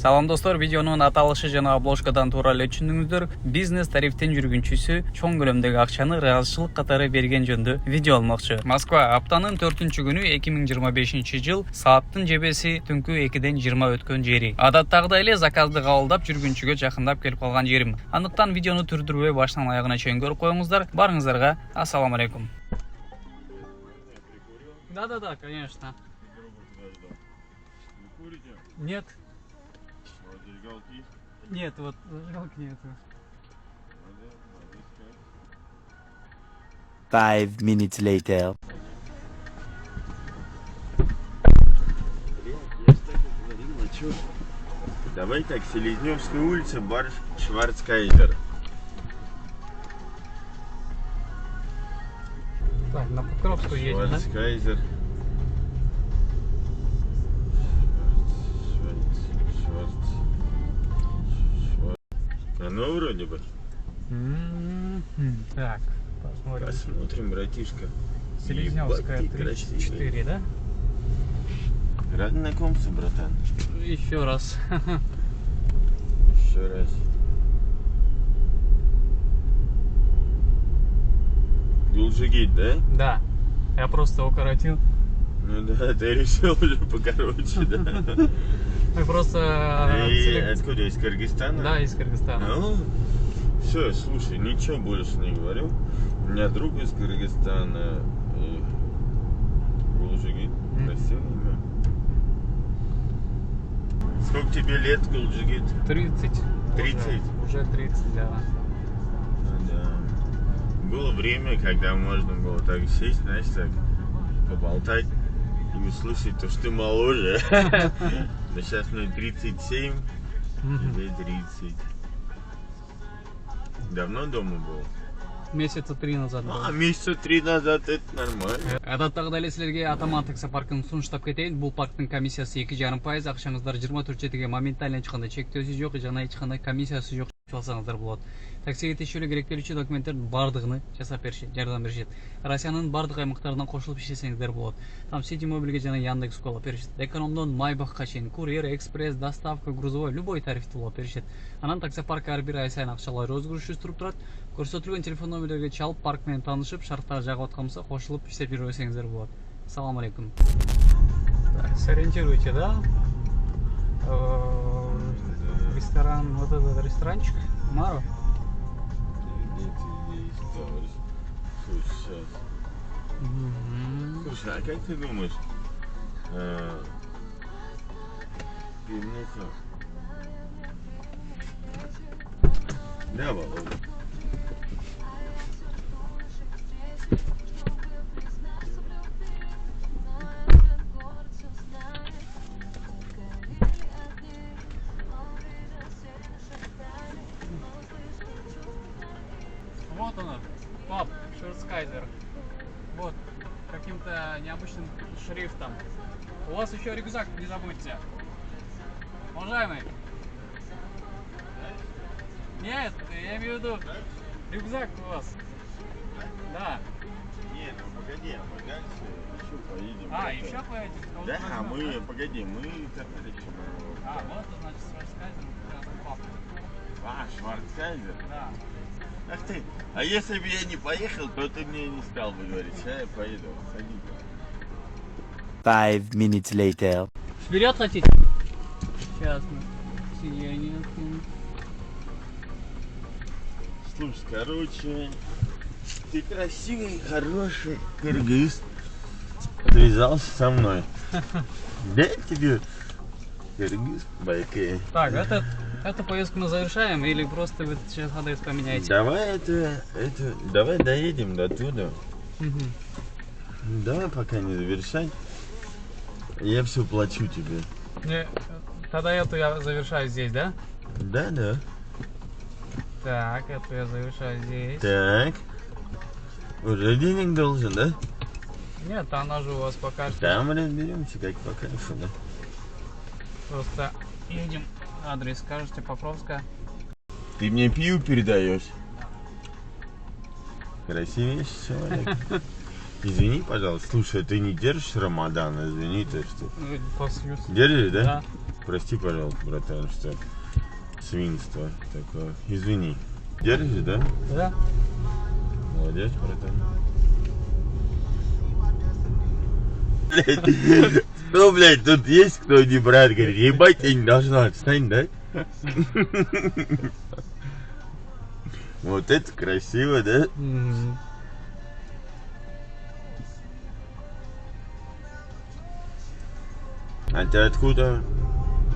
Салам достор, видеонун аталышы жана обложкадан туура эле түшүндүңүздөр. Бизнес тарифтен жүргүнчүсү чоң көлөмдөгү акчаны ыраазычылык катары берген жөнүндө видео алмакчы. Москва аптанын 4-күнү 2025 жыл сааттын жебеси түнкү 2-ден 20 өткөн жери. Адаттагыдай эле заказды кабылдап жүргүнчүгө жакындап келип калган жерим. Андыктан видеону түрдүрбөй баштан аягына чейин көрүп коюңуздар. Барыңыздарга ассаламу алейкум. Да, конечно. Нет. Нет, вот зажигалки нету. 5 minutes later. Давай так, Селезневская улица, бар Шварцкайзер. Так, на Покровскую едем, да? Шварцкайзер. Оно вроде бы. Так, посмотрим. Посмотрим, братишка. Селезневская Ебать, ты 34, да? Рад знакомству, братан. Еще раз. Еще раз. Гулжигит, да? Да, я просто укоротил. Ну да, ты решил уже покороче, да? Мы просто... И откуда, из Кыргызстана? Да, из Кыргызстана. Ну, все, слушай, ничего больше не говорю. У меня друг из Кыргызстана. Гулжигит, красивое имя. Сколько тебе лет, Гулжигит? 30. 30? Уже 30, да. Да. Было время, когда можно было так сесть, знаешь, так поболтать и услышать то, что ты моложе. Но сейчас мне 37, тебе 30. Давно дома был? Месяца 3 назад. Месяца 3 назад, это нормально. Адаттагыдай эле силерге Атаман таксопаркын сунуштап кетейин. Бул парктын комиссиясы 2,5%, акчаңыздар 24 жетиге моментально эч кандай чектөөсү жок жана эч кандай комиссиясы жок алсаңыздар болот. Таксиге тиешелүү керектелүүчү документтердин бардыгын жасап беришет, жардам беришет. Россиянын бардык аймактарынан кошулуп иштесеңиздер болот. Там Сити Мобилге жана Яндекс.Го алып беришет. Экономдон Майбахка чейин курьер, экспресс, доставка, грузовой любой тарифти алып беришет. Анан таксопарк ар бир ай сайын акчалар өзгөрүшүз туруп турат. Көрсөтүлгөн телефон номерлерге чалып, парк менен таанышып, шарттар жагып атканса кошулуп иштеп жүрө берсеңиздер болот. Ассаламу алейкум. Так, сориентируйте, да? Ресторан, вот этот ресторанчик, Маро. Слушай, а как ты думаешь, пивнуха? Да, Володя. Вот оно, паб, Шварцкайзер. Вот, каким-то необычным шрифтом. У вас еще рюкзак, не забудьте. Уважаемый. Нет, я имею в виду рюкзак у вас. Да. Не, ну погоди, а мы дальше еще поедем. Еще поедем? Да, мы, погоди, мы тогда еще. Вот, значит, Шварцкайзер, паб. Шварцкайзер? Да. Ах ты, а если бы я не поехал, то ты мне не стал бы говорить, я поеду, садись. 5 minutes later. Вперед хотите? Сейчас мы сиденье. Слушай, короче, ты красивый, хороший кыргыз. Отвязался со мной. Да тебе кыргыз байкай. Так, эту поездку мы завершаем или просто вы сейчас адрес поменяете? Давай давай доедем до туда. Давай пока не завершать. Я все плачу тебе. Тогда эту я завершаю здесь, да? Да. Так, эту я завершаю здесь. Так. Уже денег должен, да? Нет, она же у вас по карте. Там разберемся, как по кайфу, да? Просто едем, адрес скажете, Покровская. Ты мне пиво передаешь? Красивейший человек. Извини, пожалуйста. Слушай, ты не держишь Рамадан? Извини, то что. Послюсь. Держишь, да? Да. прости, пожалуйста, братан, что свинство такое. Извини. Держишь, да? Да? Молодец, братан. Блядь, ну, блядь, тут есть кто не брат, говорит, ебать, я не должна, отстань, да? Вот это красиво, да? А ты откуда?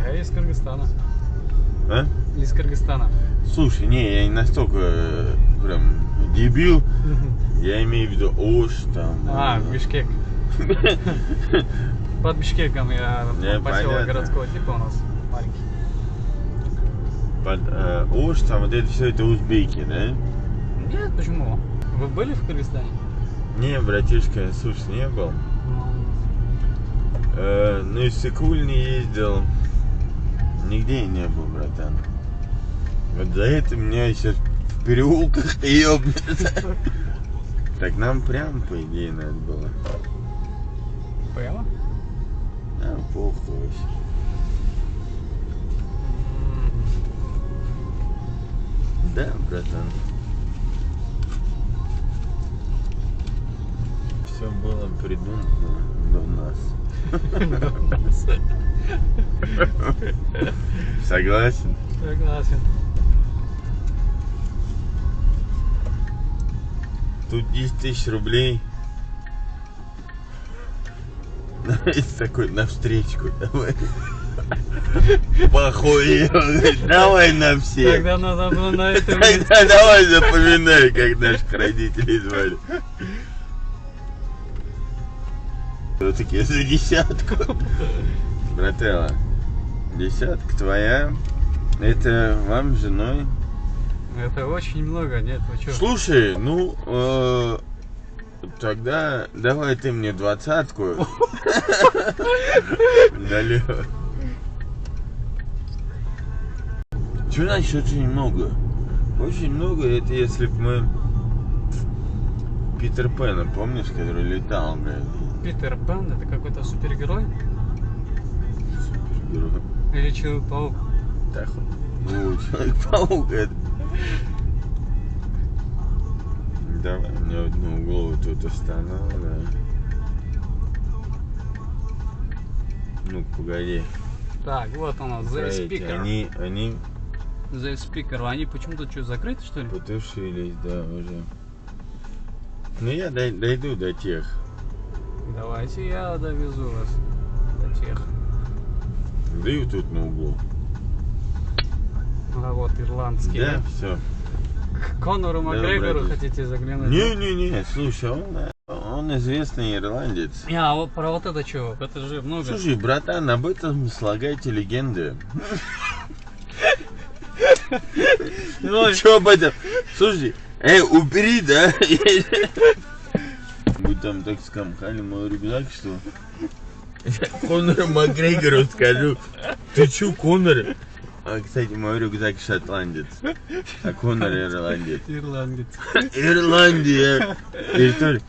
Я из Кыргызстана. А? Из Кыргызстана. Слушай, не, я не настолько прям дебил. Я имею в виду Ош, там. Бишкек. Под Бишкеком я поселок понятно. городского типа у нас маленький. Под Ош, там вот это все это узбеки, да? Нет, почему? Вы были в Кыргызстане? Не, братишка, слушай, не был. Ну и в Сыкуль не ездил. Нигде не был, братан. Вот за это меня сейчас в переулках ёбнет. Так нам прям, по идее, надо было. Прямо? А, похуй вообще. Да, братан. Все было придумано до нас. Согласен? Согласен. Тут 10 тысяч рублей. Такой навстречку давай. Похуй, давай на всех. Тогда надо было на это... Тогда давай запоминай, как наших родителей звали. Все-таки за десятку. Брателла, десятка твоя. Это вам с женой. Это очень много, нет, вы что? Слушай, ну, тогда давай ты мне 20-ку. Налево. Что значит очень много? Очень много, это если бы мы Питер Пэна, помнишь, который летал, блядь? Питер Пэн, это какой-то супергерой? Супергерой. Или Человек-паук? Так, ну, Человек-паук это. Давай мне одну голову тут останавливай. Ну, погоди. Так, вот у нас The Speaker. Они The Speaker. Они почему-то что, закрыты, что ли? потушились, да, уже. Ну, я дойду до тех. Давайте я довезу вас до тех. Даю тут на углу. А вот ирландский. Да, все. К Конору Макгрегору братец. хотите заглянуть? Не, слушай, он известный ирландец. А вот про вот это что? Это же много. Слушай, братан, об этом слагайте легенды. Ой, Че об этом? Слушай, убери, да? Вы там так скомкали мой рюкзак, что? Конору Макгрегору скажу. Ты че, Конор? А, кстати, мой рюкзак шотландец, а Конор ирландец. ирландец. Ирландия! Территория.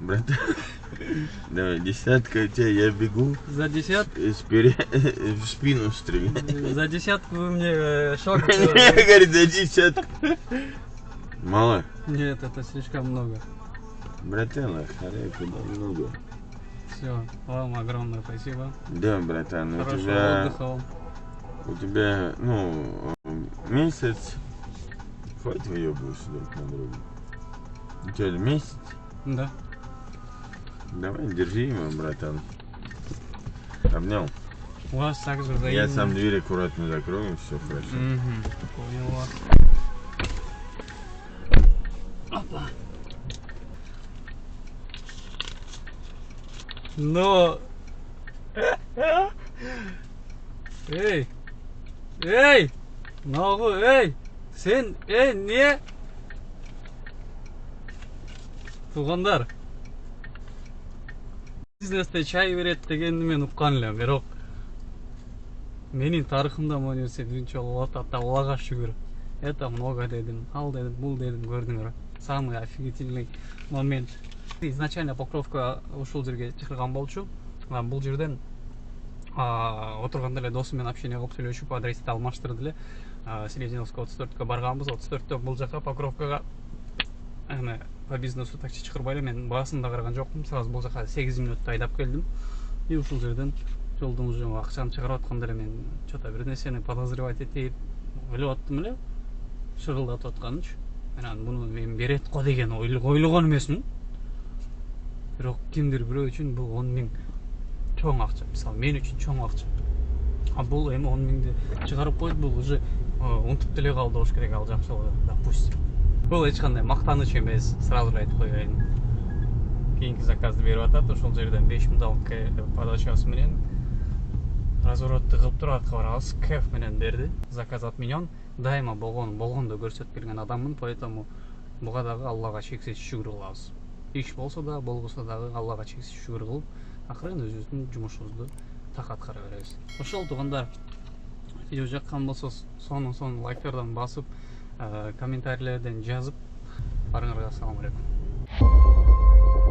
Братан, давай, десятка у тебя, я бегу. За десятку? В спину стреляй. За десятку вы мне шок. Говорит, за десятку. Мало? Нет, это слишком много. Брателла, харей, куда много. Все, вам огромное спасибо. Да, братан, Хорошего отдыха вам. у тебя, ну, месяц. Хватит выебываться друг на друга. У тебя месяц? Да. Давай, держи его, братан. Обнял. У вас также Я взаимно. сам дверь аккуратно закрою, все хорошо. Понял вас. Опа. Но... Эй! Эй! Ногу, эй! Сен, не! Туғандар. Бизнесте чай берет дегенди мен уккан элем, бирок менин тарыхымда мону сединчи болуп атат, Аллага шүгүр. Это много дедим, ал дедим, бул дедим, көрдүңөр. Самый офигительный момент. Изначально Покровка ушул жерге чакырган болчу. Бул жерден отурганда эле досум менен общение кылып сүйлөшүп адрести алмаштырды эле. Селезиновская 34-кө барганбыз. 34-төн бул жака Покровкага эме по бизнесу такси чакырбай эле мен баасын да караган жокмун. Сразу бул жака 8 мүнөттө айдап келдим. И ушул жерден жолдун уже акчаны чыгарып атканда эле мен что-то бир нерсени подозревать этип ойлоп аттым эле. Шырылдатып атканынчы. Мен муну мен берет го деген ойлогон эмесмин. Бирок кимдир бирөө үчүн бул 10 000 чоң акча. Мисалы мен үчүн чоң акча. Бул эми 10 000ди чыгарып койду, бул уже унутуп деле калды болуш керек, ал жакшы болот, допустим. Бул эч кандай мактаныч эмес, сразу эле айтып коеюн. Кийинки заказды берип атат, ошол жерден 5000 доллар подачасы менен разворотты кылып туруп артка барабыз. Кэф менен берди. Заказ отменен. Дайыма болгондо көрсөтүп келген адаммын, поэтому буга дагы Аллага чексиз шүгүр кылабыз. Иш болсо да, болбосо дагы Аллага чексиз шүгүр кылып, акырын өзүбүздүн жумушубузду так аткара беребиз. Ошол туугандар, видео жаккан болсо сонун лайктардан басып, комментарийлерден жазып, барыңарга ассаламу алейкум.